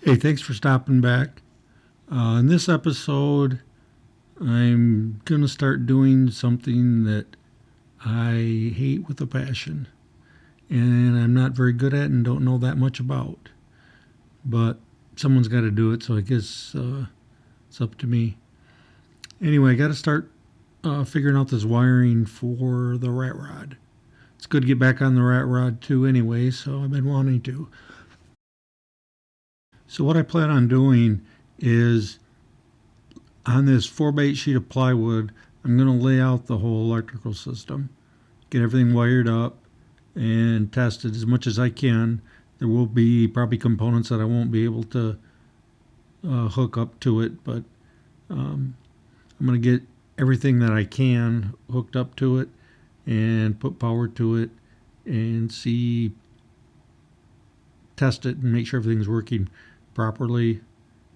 Hey, thanks for stopping back. In this episode, I'm going to start doing something that I hate with a passion, and I'm not very good at and don't know that much about. But someone's got to do it, so I guess it's up to me. Anyway, I got to start figuring out this wiring for the rat rod. It's good to get back on the rat rod too anyway, so I've been wanting to. So what I plan on doing is on this 4x8 sheet of plywood, I'm going to lay out the whole electrical system, get everything wired up and test it as much as I can. There will be probably components that I won't be able to hook up to it, but I'm going to get everything that I can hooked up to it and put power to it and test it and make sure everything's working properly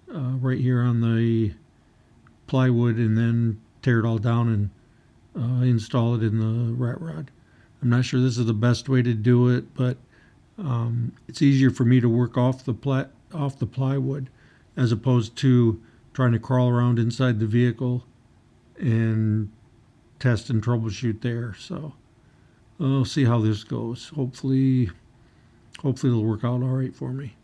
right here on the plywood, and then tear it all down and install it in the rat rod. I'm not sure this is the best way to do it, but it's easier for me to work off the plywood as opposed to trying to crawl around inside the vehicle and test and troubleshoot there. So I'll see how this goes. Hopefully it'll work out all right for me.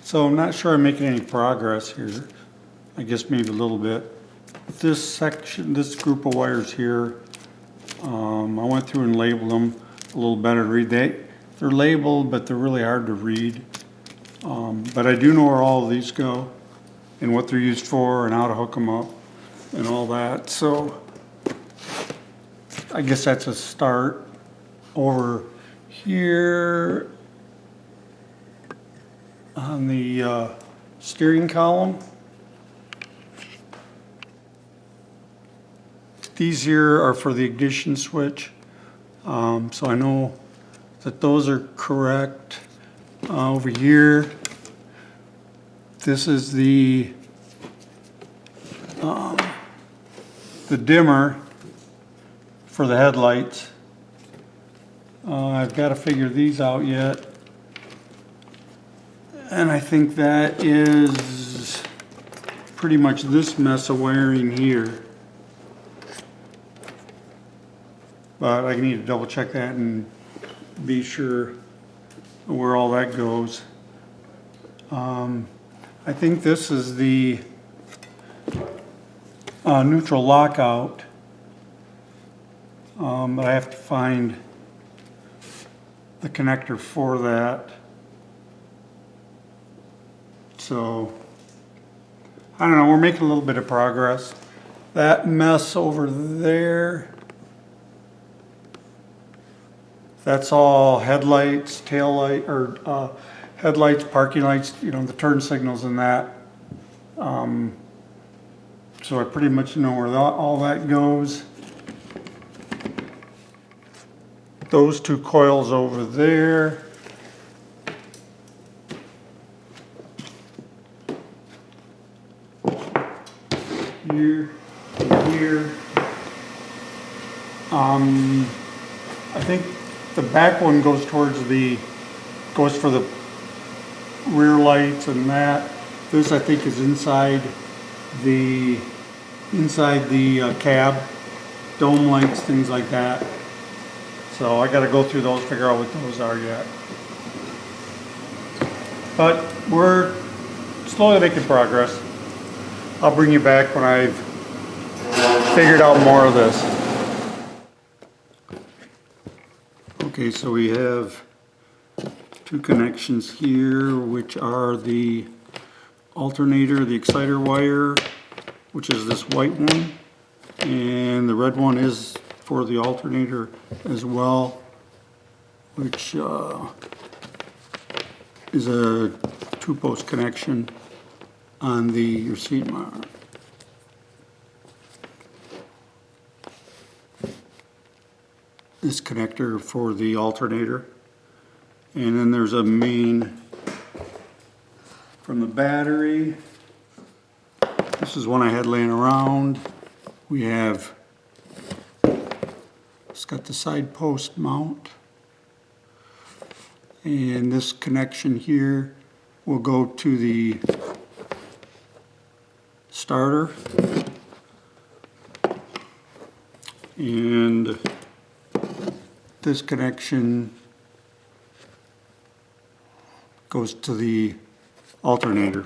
So I'm not sure I'm making any progress here. I guess maybe a little bit. This section, this group of wires here, I went through and labeled them a little better to read. They're labeled, but they're really hard to read. But I do know where all of these go and what they're used for and how to hook them up and all that. So I guess that's a start. Over here on the steering column, these here are for the ignition switch, so I know that those are correct. Over here, this is the dimmer for the headlights. I've got to figure these out yet. And I think that is pretty much this mess of wiring here. But I need to double check that and be sure where all that goes. I think this is the neutral lockout. But I have to find the connector for that. So I don't know, we're making a little bit of progress. That mess over there, that's all headlights, tail light, or headlights, parking lights, you know, the turn signals and that. So I pretty much know where all that goes. Those two coils over there. Here, here. I think the back one goes towards goes for the rear lights and that. This I think is inside the cab, dome lights, things like that. So I got to go through those, figure out what those are yet. But we're slowly making progress. I'll bring you back when I've figured out more of this. Okay, so we have two connections here, which are the alternator, the exciter wire, which is this white one, and the red one is for the alternator as well, which is a 2-post connection on your seat mount. This connector for the alternator, and then there's a main from the battery. This is one I had laying around. We have, it's got the side post mount, and this connection here will go to the starter, and this connection goes to the alternator.